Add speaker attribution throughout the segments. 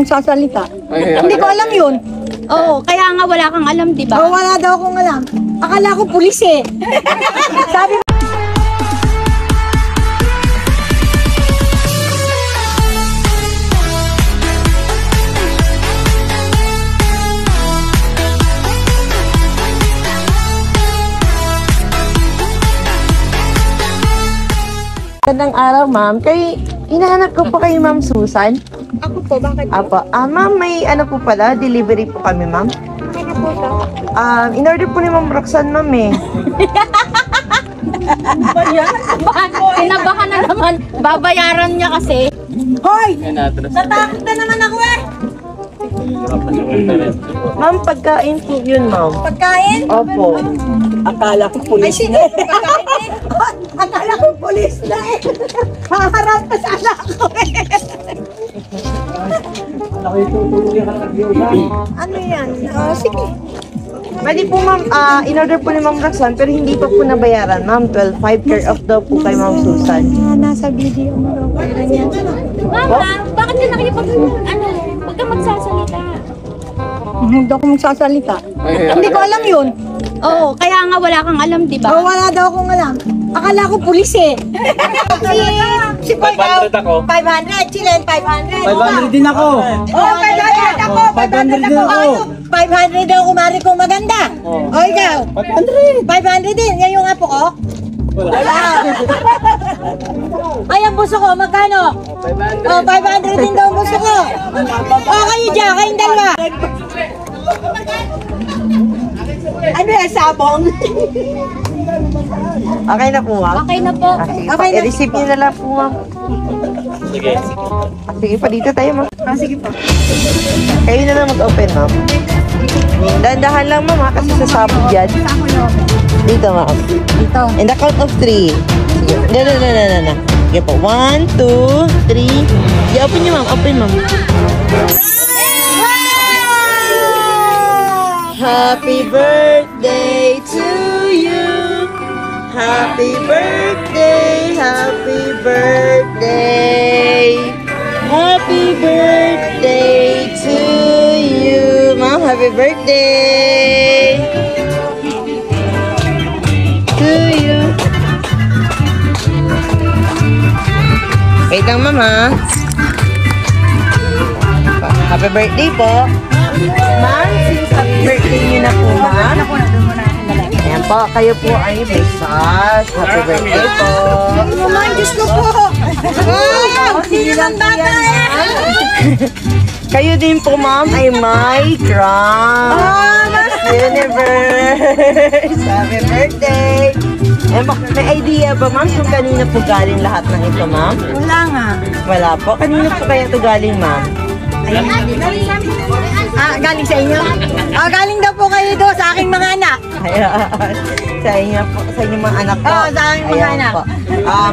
Speaker 1: magsasalita. Hindi ko alam yun.
Speaker 2: Oo, kaya nga wala kang alam, di ba?
Speaker 1: Oh, wala daw akong alam. Akala ko pulis eh. Sabi
Speaker 3: Magandang araw, ma'am. Hinahanap ko po kayo, ma'am Susan.
Speaker 1: ako po, bakit?
Speaker 3: Apo. Ma'am, may ano po pala, delivery po kami, ma'am.
Speaker 1: Ano po ito?
Speaker 3: In-order po ni Ma'am Roxanne, ma'am eh.
Speaker 2: Kinabahan na naman. Babayaran niya kasi.
Speaker 1: Hoy! Natakot na naman ako eh!
Speaker 3: Ma'am, pagkain po yun, ma'am.
Speaker 1: Pagkain?
Speaker 3: Opo. Akala ko
Speaker 1: Ay,
Speaker 3: pulis
Speaker 1: sige.
Speaker 3: na.
Speaker 1: Pagkain eh. Akala ko pulis na eh. Haharap pa sana ako eh. Ano yan? Sige.
Speaker 3: Pwede po, ma'am. In-order po ni Ma'am Roxanne, pero hindi pa po nabayaran, ma'am. 12.5 care off daw po kay Ma'am Susan.
Speaker 1: Nasa video mo daw.
Speaker 2: Mama, bakit ka nakikipag... Huwag ka magsasalita.
Speaker 1: Hindi ako magsasalita. Hindi ko alam yun.
Speaker 2: Oo, kaya nga wala kang alam, di ba?
Speaker 1: Oh, wala daw akong alam. Akala ko pulis eh. Si
Speaker 4: 500 ako.
Speaker 1: 500, Chilen, 500.
Speaker 4: 500 din ako.
Speaker 1: Oh, 500 ako. 500
Speaker 4: din ako.
Speaker 1: 500 daw kumari kong maganda. Oh, ikaw?
Speaker 4: 500.
Speaker 1: 500 din. Yan yung apo ko? Wala. Ay, ang buso ko, magkano?
Speaker 4: 500.
Speaker 1: Oh, 500 din daw ang buso ko. Oh, kayo dyan, kayong dalawa. Ano yan, sabong?
Speaker 3: Okay na po, ma'am.
Speaker 2: Okay na po.
Speaker 3: Sige,
Speaker 1: Okay na.
Speaker 3: i-receive niyo na lang po, ma'am.
Speaker 4: Sige.
Speaker 3: Sige pa, dito tayo, ma'am.
Speaker 1: Sige po.
Speaker 3: Kayo na lang mag-open, ma'am. Dahan-dahan lang, ma'am, ha, kasi sasabog yan.
Speaker 1: Saan ko yun?
Speaker 3: Dito, ma'am.
Speaker 1: Dito.
Speaker 3: In the count of 3. Sige. No. Sige po. 1, 2, 3. Sige, open niyo, ma'am. Open, ma'am. Happy birthday to you. Happy birthday. Happy birthday. Happy birthday to you. Ma'am, happy birthday. To you. Wait lang, ma'am, ha? Happy birthday po. Ma'am, since happy birthday niyo na po, ma'am. Ayan po, kayo po ay may sash. Happy birthday po.
Speaker 1: Mama, Diyos ko po. Wow! Hindi naman bata eh.
Speaker 3: Kayo din po, ma'am, ay may crown. Universe. Happy birthday. Eh, may idea ba, ma'am, kung kanina po galing lahat ng ito, ma'am?
Speaker 1: Wala nga.
Speaker 3: Wala po. Kanina po kaya ito galing, ma'am?
Speaker 1: Galing sa inyo? Galing daw po kayo doon sa aking mga anak.
Speaker 3: Ayan. Sa inyo po, sa inyong mga anak po.
Speaker 1: Oo, sa aking mga
Speaker 3: Ayan
Speaker 1: anak.
Speaker 3: po.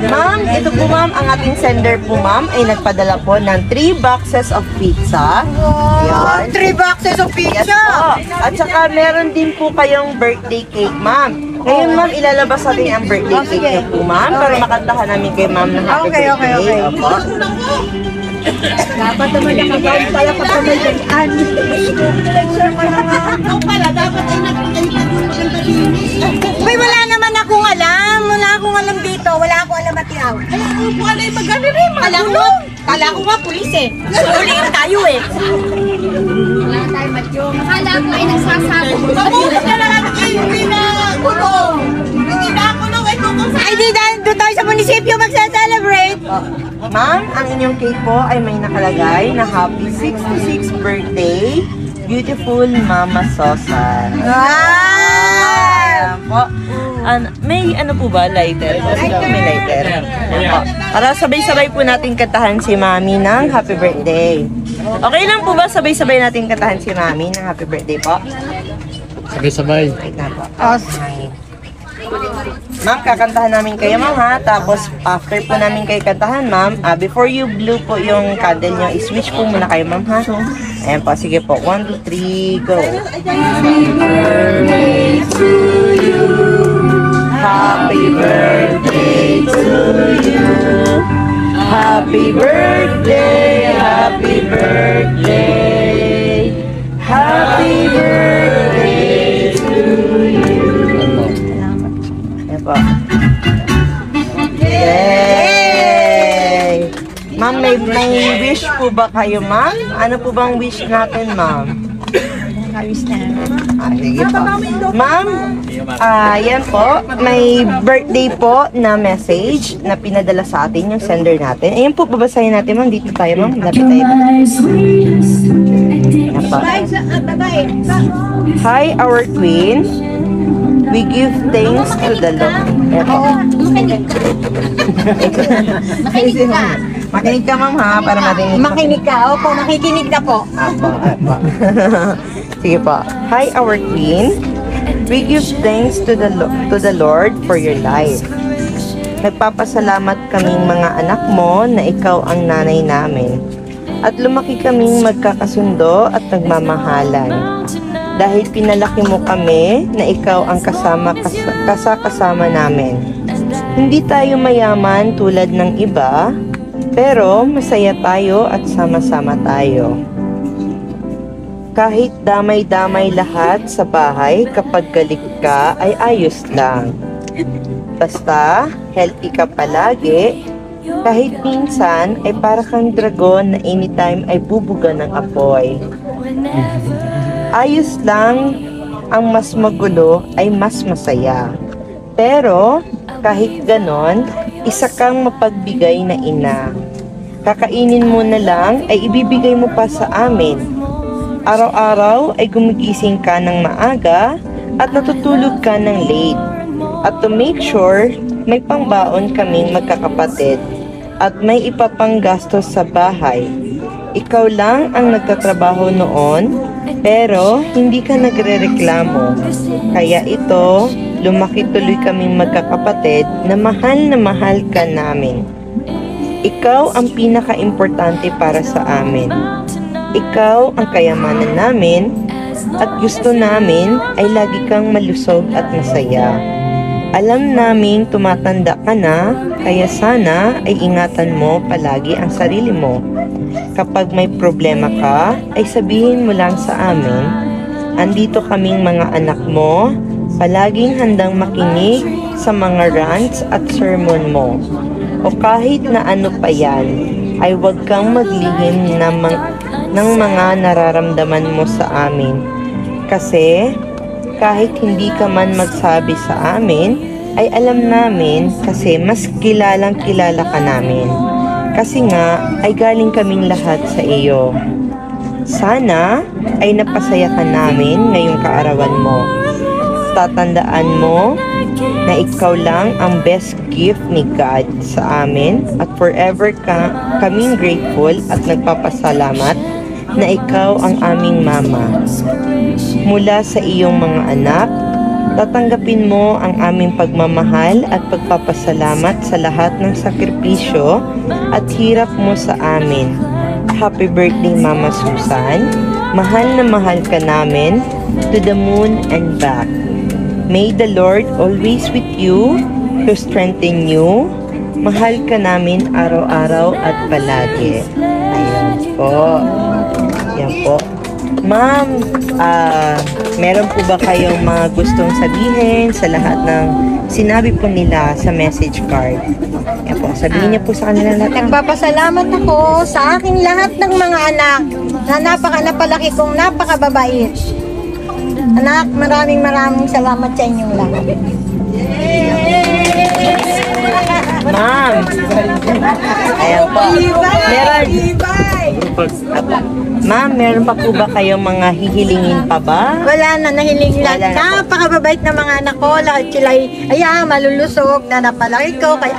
Speaker 3: Ma'am, ito po, ma'am, ang ating sender po, ma'am, ay nagpadala po ng 3 boxes of pizza.
Speaker 1: Wow! 3 boxes of
Speaker 3: Yes
Speaker 1: pizza!
Speaker 3: po. At saka meron din po kayong birthday cake, ma'am. Ngayon, ma'am, ilalabas natin ang birthday cake
Speaker 1: sige.
Speaker 3: niyo po, ma'am, para makantahan namin kay ma'am ng happy
Speaker 1: Okay.
Speaker 3: birthday. Opo.
Speaker 1: Dapat naman nakagawin pala pag may ganyan. Uy, wala naman akong alam. Wala akong alam dito. Wala akong alam at yaw. Ay, ako po alay magano rin. Kala ko nga pulis eh. Huliin tayo eh.
Speaker 2: Wala tayo matyong. Akala ko ay nagsasabog.
Speaker 1: Mabuti na lang kayo. Hindi na kulong. Hindi na kulong. Ay, di doon tayo sa munisipyo magsa-celebrate.
Speaker 3: Ma'am, ang inyong cake po ay may nakalagay na happy 66th birthday, beautiful Mama Sosa. Ayan po. May ano po ba? Lighter? May lighter. Ayan po. Para sabay-sabay po natin kantahan si Mami ng happy birthday. Okay lang po ba sabay-sabay natin kantahan si Mami ng happy birthday po?
Speaker 4: Sabay-sabay.
Speaker 3: Wait na po. Ma'am, kakantahan namin kayo, ma'am, ha? Tapos, after po namin kayo kantahan, ma'am, before you blow po yung candle nyo, i-switch po muna kayo, ma'am, ha? Ayan po, sige po. 1, 2, 3, go! Happy birthday to you. Happy birthday to you. Happy birthday, happy birthday. po ba kayo, ma'am? Ano po bang wish natin, ma'am? Sige po. Ma'am, yan po. May birthday po na message na pinadala sa atin yung sender natin. Ayan po, babasahin natin, ma'am. Dito tayo, ma'am. Lapit tayo. Ayan po. Hi, our queen. We give thanks to the Lord. Ayan po.
Speaker 1: Makinig ka.
Speaker 3: Makinig ka, ma'am, ha? Para marinig.
Speaker 1: Makinig ka. Opo, nakikinig na po.
Speaker 3: Apo. Sige po. Hi, our queen. We give thanks to the Lord for your life. Nagpapasalamat kaming mga anak mo na ikaw ang nanay namin. At lumaki kaming magkakasundo at nagmamahalan. Dahil pinalaki mo kami na ikaw ang kasama namin. Hindi tayo mayaman tulad ng iba, pero masaya tayo at sama-sama tayo. Kahit damay-damay lahat sa bahay, kapag galit ka ay ayos lang. Basta, healthy ka palagi, kahit minsan ay para kang dragon na anytime ay bubuga ng apoy. Ayos lang, ang mas magulo ay mas masaya. Pero, kahit ganon, isa kang mapagbigay na ina. Kakainin mo na lang ay ibibigay mo pa sa amin. Araw-araw ay gumigising ka ng maaga at natutulog ka ng late. At to make sure, may pangbaon kaming magkakapatid at may ipapanggastos sa bahay. Ikaw lang ang nagtatrabaho noon, pero hindi ka nagrereklamo. Kaya ito, lumaki tuloy kaming magkakapatid na mahal ka namin. Ikaw ang pinaka-importante para sa amin. Ikaw ang kayamanan namin at gusto namin ay lagi kang malusog at masaya. Alam naming tumatanda ka na, kaya sana ay ingatan mo palagi ang sarili mo. Kapag may problema ka, ay sabihin mo lang sa amin. Andito kaming mga anak mo, palaging handang makinig sa mga rants at sermon mo. O kahit na ano pa yan, ay huwag kang maglihim ng mga nararamdaman mo sa amin. Kasi kahit hindi ka man magsabi sa amin, ay alam namin kasi mas kilalang kilala ka namin. Kasi nga ay galing kaming lahat sa iyo. Sana ay napasaya ka namin ngayong kaarawan mo. Tatandaan mo na ikaw lang ang best gift ni God sa amin at forever kaming grateful at nagpapasalamat na ikaw ang aming mama. Mula sa iyong mga anak, tatanggapin mo ang aming pagmamahal at pagpapasalamat sa lahat ng sakripisyo at hirap mo sa amin. Happy birthday, Mama Susan. Mahal na mahal ka namin to the moon and back. May the Lord always with you to strengthen you. Mahal ka namin araw-araw at palagi. Ayan po. Yan po. Ma'am, meron po ba kayong mga gustong sabihin sa lahat ng sinabi po nila sa message card? Yan po, sabihin niyo po sa kanila lahat.
Speaker 1: Nagpapasalamat ako sa aking lahat ng mga anak na napalaki kong napakababait. Anak, maraming salamat sa inyong lahat.
Speaker 3: Ma'am, ayan po. Ma'am, meron pa po ba kayong mga hihilingin pa ba?
Speaker 1: Wala na, nahiling lahat.
Speaker 3: Wala na po.
Speaker 1: Napakababait na mga anak ko. Lahat sila malulusog na napalaki ko. Kaya,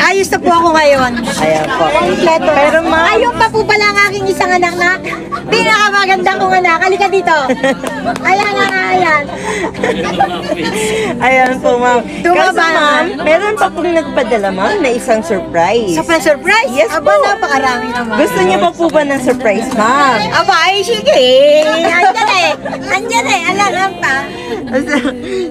Speaker 1: ayos na po ako ngayon.
Speaker 3: Ayan po.
Speaker 1: Kompleto.
Speaker 3: Pero ma'am,
Speaker 1: ayun pa po pala ang aking isang anak na pinakamaganda kong anak. Halika dito. Ayan.
Speaker 3: ayan po ma'am.
Speaker 1: Tumaba
Speaker 3: Kasi ma'am, meron pa pong nagpadala ma'am na isang surprise.
Speaker 1: Surprise?
Speaker 3: Yes
Speaker 1: Aba,
Speaker 3: po.
Speaker 1: napakarami naman.
Speaker 3: Gusto niyo pa po ba ng surprise ma'am?
Speaker 1: Aba, ay sige. Andyan eh. Alam pa.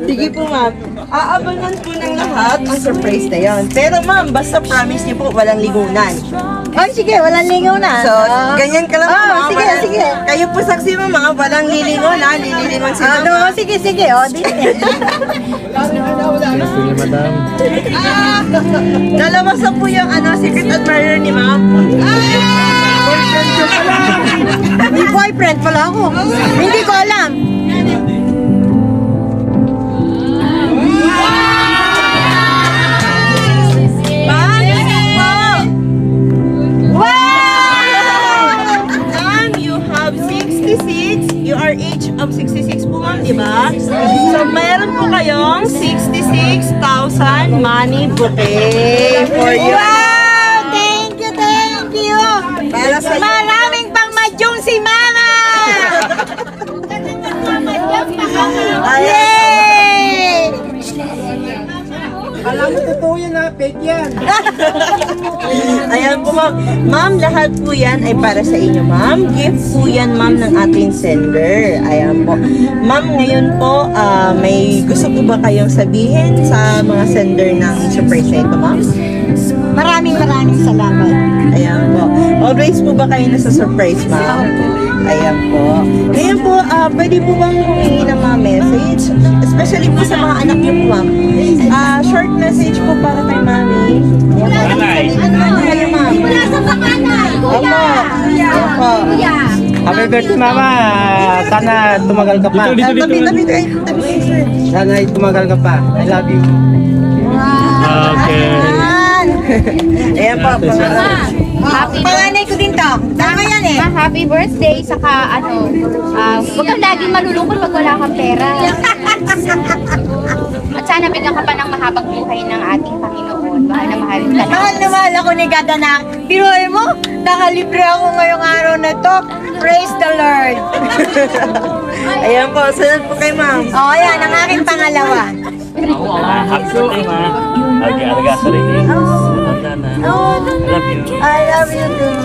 Speaker 3: Sige po ma'am. Aabangan po ng lahat ang surprise na yon. Pero ma'am, basta promise niyo po walang lingunan.
Speaker 1: Oh, sige, walang lingaw na.
Speaker 3: So, ganyan ka lang
Speaker 1: Oh,
Speaker 3: ma'am.
Speaker 1: sige,
Speaker 3: Walang-
Speaker 1: sige.
Speaker 3: Kayo po saksi ma'am, walang lilingon ha. Lililingon si mama.
Speaker 1: Sige. Oh, dito.
Speaker 4: Gusto niya, madam.
Speaker 3: Dalawa sa po yung secret admirer ni ma'am.
Speaker 1: May boyfriend pala ako. Hindi ko alam. Wow!
Speaker 3: Ma'am, you have 66. You are age of 66 po, ma'am, di ba? So, meron po kayong 66,000 money bouquet for you.
Speaker 1: Wow! Thank you, thank you!
Speaker 3: Para sa
Speaker 1: Maraming pang madyong si Mama! Yay!
Speaker 4: Alam mo, totoo yan ha, fake yan.
Speaker 3: Ayan po, ma'am. Ma'am, lahat po yan ay para sa inyo, ma'am. Gift po yan, ma'am, ng ating sender. Ayan po. Ma'am, ngayon po, may gusto po ba kayong sabihin sa mga sender ng surprise na ito, ma'am?
Speaker 1: Maraming salamat.
Speaker 3: Ayan po. Always po ba kayo nasa surprise, ma'am? Ayan po. Ngayon po, pwede po bang humingi ng mga message? Especially po sa mga anak niyo po, ma'am. Short message po para kay mami. Ano kayo, ma'am?
Speaker 2: Wala sa panganay.
Speaker 3: Opo. Ayan po.
Speaker 4: Happy birthday, mama. Sana tumagal ka pa.
Speaker 3: Tabi kayo, sir.
Speaker 4: Sana tumagal ka pa. I love you.
Speaker 2: Okay.
Speaker 3: Ayan po.
Speaker 1: Panganay ko din to. Tama yan eh.
Speaker 2: Happy birthday, saka huwag kang laging malulungkot pag wala kang pera. At sana bigyan ka pa ng mahabang buhay ng ating Panginoon. Mahal na mahal ka na.
Speaker 1: Mahal na mahal ako ni God na. Biruin mo, nakalibre ako ngayong araw na to. Praise the Lord.
Speaker 3: Ayan po. Sunod po kay ma'am.
Speaker 1: Oh, yan, ang aking pangalawa.
Speaker 5: Happy birthday, ma. Alaga sa rin eh. Tanda na. Love you.
Speaker 1: I love you too.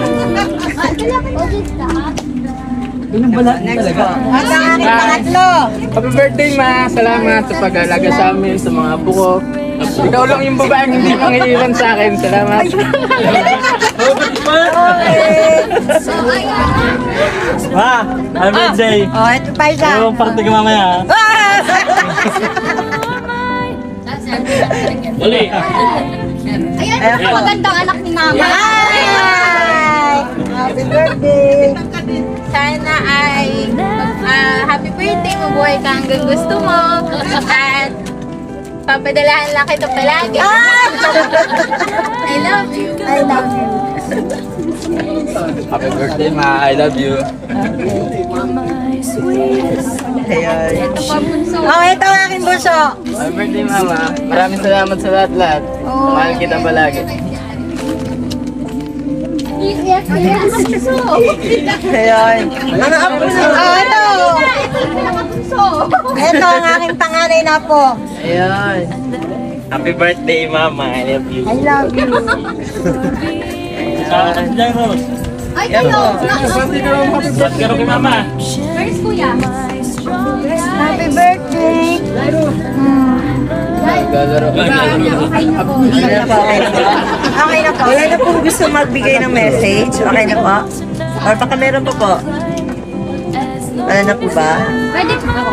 Speaker 1: Next po. At ang aking pangatlo.
Speaker 4: Happy birthday, ma. Salamat sa pag-alaga sa amin, sa mga apo ko. Ikaw lang yung babaeng hindi mangiiwan sa akin. Salamat.
Speaker 5: Ma, happy birthday.
Speaker 1: Oh, ito pa isa.
Speaker 5: Yung party ka mamaya. Uli.
Speaker 2: Ayan, magandang anak ni Mama.
Speaker 1: Hi! Happy birthday.
Speaker 2: Sana ay happy birthday, mabuhay ka hanggang gusto mo. At papadalahan lang kita palagi. I love you.
Speaker 1: I love you.
Speaker 4: Happy birthday, ma. I love you.
Speaker 3: Ayan.
Speaker 1: Oh, ito ang aking bunso.
Speaker 4: Happy birthday, mama. Maraming salamat sa lahat-lahat. Mahal kita palagi.
Speaker 3: Ayan. Mga apo na.
Speaker 1: Oh, ito. Ito ang aking panganay na po.
Speaker 3: Ayan.
Speaker 5: Happy birthday, mama. I love you.
Speaker 1: I love you.
Speaker 5: Sa Diyan, Rose.
Speaker 2: Ay, kayo.
Speaker 5: Ba't ka rin kay mama?
Speaker 2: First, kuya.
Speaker 1: Happy birthday.
Speaker 4: Naglalaro ka.
Speaker 3: Okay na po.
Speaker 1: Okay na po.
Speaker 3: Wala na pong gusto magbigay ng message. Okay na po? Or baka meron pa po? Wala na po ba?
Speaker 2: Pwede po ako.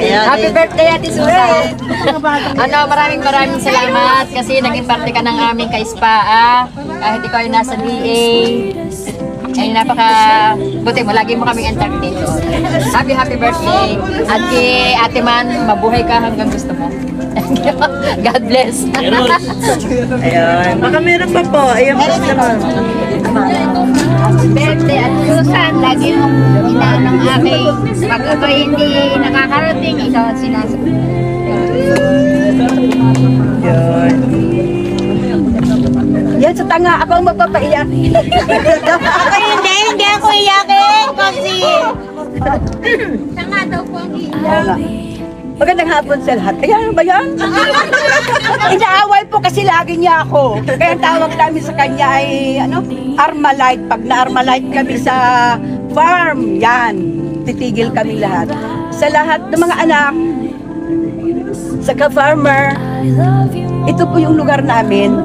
Speaker 6: Happy birthday, Ate Susan! Maraming salamat kasi naging parte ka ng aming ka-SPA. Kahit ikaw ay nasa DA. Ay buti mo, lagi mo kaming entertain doon. Happy birthday! At kay Ate Man, mabuhay ka hanggang gusto mo. God bless!
Speaker 3: Ayan. Baka meron pa po. Ayan po naman.
Speaker 2: Happy birthday at Susan, lagi mong inaano ng aking pag ako hindi nakakarating, ikaw at sinasabi.
Speaker 3: Ayan.
Speaker 6: Yan sa tanga, ako ang magpapaiyak.
Speaker 1: Ako hindi ako iyakin. Kasi
Speaker 2: Tanga daw po ang iiyak.
Speaker 6: Magandang hapon sa lahat. Ayan ba yan? Inaaway po kasi lagi niya ako. Kaya ang tawag namin sa kanya ay Armalite. Pag na-Armalite kami sa farm, yan. Titigil kami lahat. Sa lahat ng mga anak, sa ka-farmer, ito po yung lugar namin.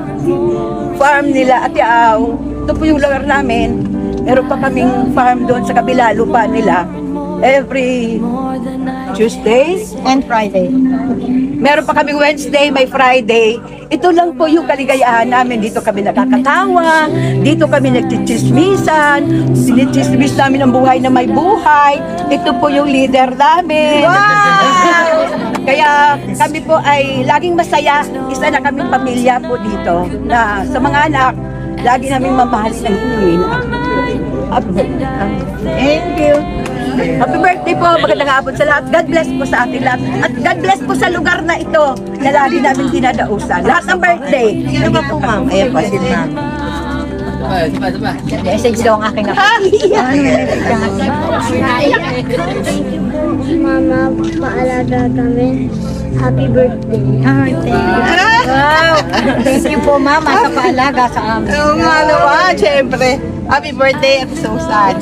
Speaker 6: Farm nila Ate Aw. Ito po yung lugar namin. Meron pa kaming farm doon sa kabila, lupa nila. Every Tuesday
Speaker 1: and Friday.
Speaker 6: meron pa kaming Wednesday, may Friday. ito lang po yung kaligayahan namin. Dito kami nakakatawa, dito kami nagchichismisan, sinichismis namin ang buhay na may buhay. Ito po yung leader namin. Wow! Kaya kami po ay laging masaya. Isa na kaming pamilya po dito na sa mga anak, lagi naming mamahalin ang inuin. Thank you. Happy birthday po, magandang hapon sa lahat. God bless po sa ating lahat. At God bless po sa lugar na ito na lagi namin dinadausan. Lahat ng birthday.
Speaker 3: Ano ba po, ma'am? Ayan po, si ma'am.
Speaker 1: Message daw ang aking
Speaker 7: Mama, paalaga kami. Happy birthday.
Speaker 1: Wow! Thank you po, Mama, sa paalaga sa amin.
Speaker 8: Oo nga naman, syempre. Happy birthday at so sad.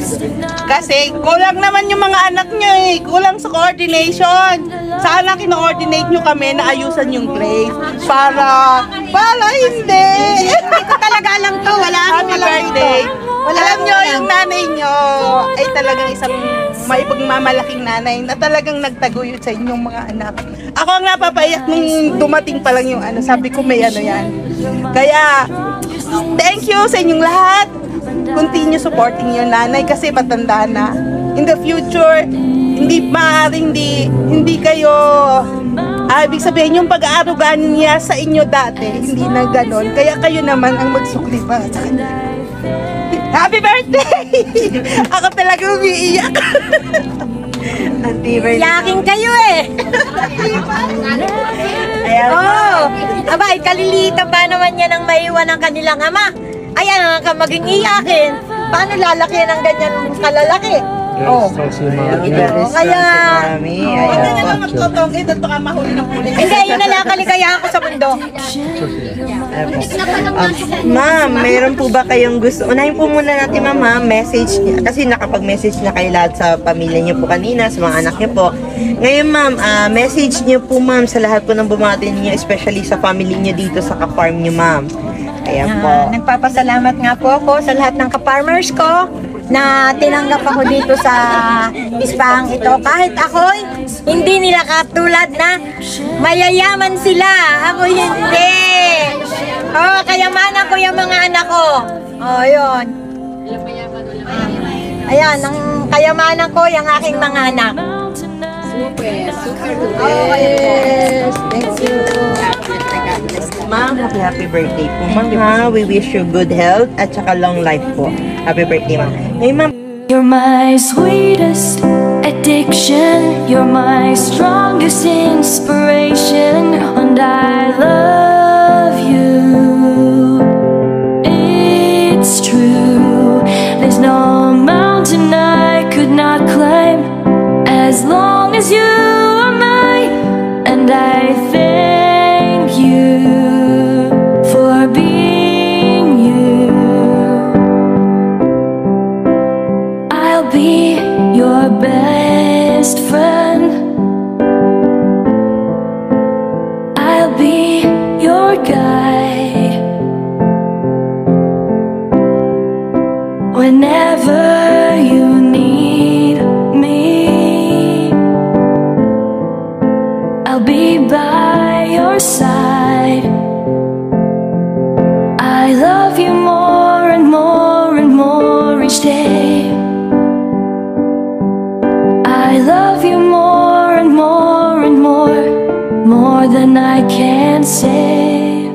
Speaker 8: Kasi kulang naman yung mga anak nyo eh. Kulang sa coordination. Sana kino-coordinate nyo kami na ayusan yung place. Para hindi.
Speaker 1: Hindi ko talaga alam to. Wala akong
Speaker 8: Happy
Speaker 1: alam
Speaker 8: birthday.
Speaker 1: dito.
Speaker 8: Alam nyo, yung nanay nyo ay talagang isang maipagmamalaking nanay na talagang nagtaguyod sa inyong mga anak. Ako ang napapaiyak nung dumating pa lang yung sabi ko may yan. Kaya, thank you sa inyong lahat. Continue supporting your nanay kasi matanda na. In the future, hindi kayo, ibig sabihin yung pag-aarugan niya sa inyo dati, hindi na ganon. Kaya kayo naman ang magsukli para sa kanya. Happy birthday! Ako talaga umiiyak.
Speaker 1: Yaking kayo eh. Abay, kalilitan pa naman yan ang maiwan ng kanilang ama. Ayan ang maging iyakin. Paano lalaki ng ganyan kalalaki? Kaya...
Speaker 8: Huwag na lang magtotong, ito ka mahuli ng pulis.
Speaker 1: Hindi, yun na lang kaligayahan ko sa mundo.
Speaker 3: Ma'am, mayroon po ba kayong gusto? Unahin po muna natin, ma'am, message niya. Kasi nakapag-message na kayo lahat sa pamilya niyo po kanina, sa mga anak niyo po. Ngayon, ma'am, message niyo po, ma'am, sa lahat po ng bumati niyo, especially sa family niyo dito sa ka-farm niyo, ma'am. Ayan po.
Speaker 1: Nagpapasalamat nga po ako sa lahat ng ka-farmers ko na tinanggap ako dito sa ispahang ito. Kahit ako'y hindi nila katulad na mayayaman sila. Ako hindi. Kayamanan ko yung mga anak ko. Yun. Ayan, ang kayamanan ko yung aking mga anak. Yes. Thank you.
Speaker 3: Ma'am, happy birthday po, ma'am. We wish you good health at saka long life po. Happy birthday, ma'am. Ngayon, ma'am.
Speaker 9: You're my sweetest addiction. You're my strongest inspiration. And I love you. It's true. There's no mountain I could not climb as long as you are mine. And I thank you for being you. I'll be your best friend. I'll be your guide whenever you need me. I'll be by your side. I love you more and more and more each day. I love you more and more and more than I can say.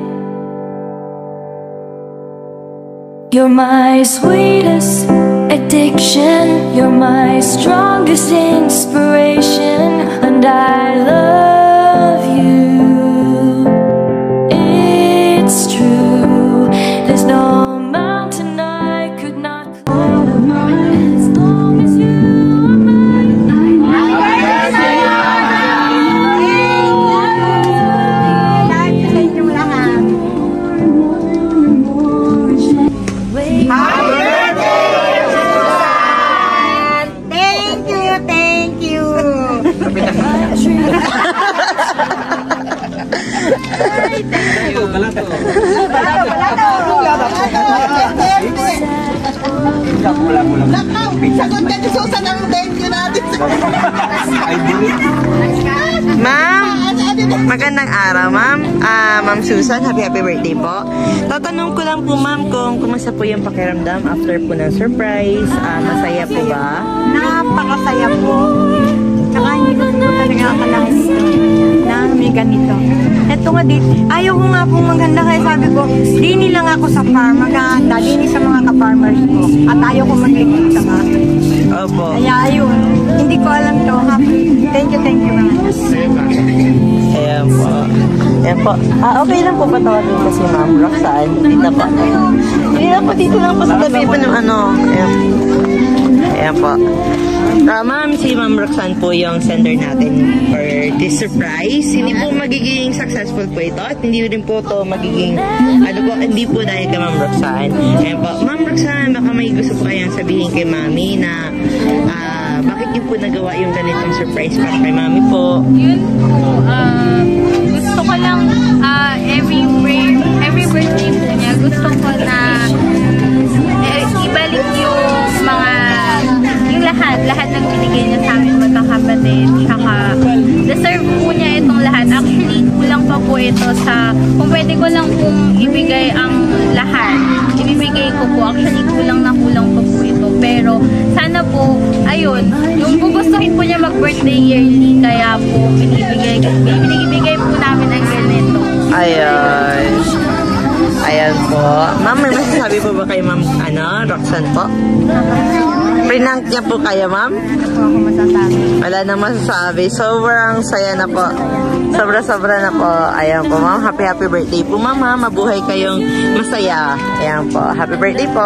Speaker 9: You're my sweetest addiction. You're my strongest inspiration. And I love you. It's true. There's no mountain I could not climb as long as you are mine.
Speaker 1: Thank you.
Speaker 8: Sagot ka ni Susan ang thank you natin.
Speaker 3: Ma'am, magandang araw, ma'am. Ma'am Susan, happy birthday po. Tatanong ko lang po, ma'am, kung kumusta po yung pakiramdam after po ng surprise. Masaya po ba?
Speaker 1: Napakasaya po. Tsaka hindi ko po talaga akalain na may ganito. Eto nga dito, ayaw ko nga po maghanda kaya sabi ko, dini lang ako sa farm, maghahanda, dini sa mga ka-farmers ko. At ayaw ko maglikod sa mga.
Speaker 3: Opo.
Speaker 1: Kaya ayun, hindi ko alam to. Thank you very much.
Speaker 3: Ayan po. Ayan po. Okay lang po ba tawagin ko si Ma'am Roxanne? Hindi na po. Hindi na po, dito lang po sa tabi po ng ano. Ayan. Ayan po. Ma'am, si Ma'am Roxanne po yung sender natin for this surprise. Hindi po magiging successful po ito at hindi rin po ito magiging, hindi po dahil kay Ma'am Roxanne. Ayan po. Ma'am Roxanne, baka may gusto po kayang sabihin kay Mami na bakit niyo po nagawa yung ganitong surprise para kay Mami po?
Speaker 2: Yun po, gusto ko lang every birthday po niya, gusto ko na ibalik yung lahat ng binigay niya sa amin magkakapatid, tsaka deserve po niya itong lahat. Actually, kulang pa po ito kung pwede ko lang pong ibigay ang lahat, ibibigay ko po. Actually, kulang pa po ito. Pero, sana po, ayun, yung gugustuhin po niya mag-birthday yearly, kaya po, binibigay po namin ang ganito.
Speaker 3: Ayan po. Ma'am, may masasabi po ba kay Ma'am, Roxanne po? Prinank niya po kayo, ma'am?
Speaker 1: Ano po ako masasabi?
Speaker 3: Wala nang masasabi. Sobrang saya na po. Sobra-sobra na po. Ayan po, ma'am. Happy birthday po, ma'am. Mabuhay kayong masaya. Ayan po. Happy birthday po.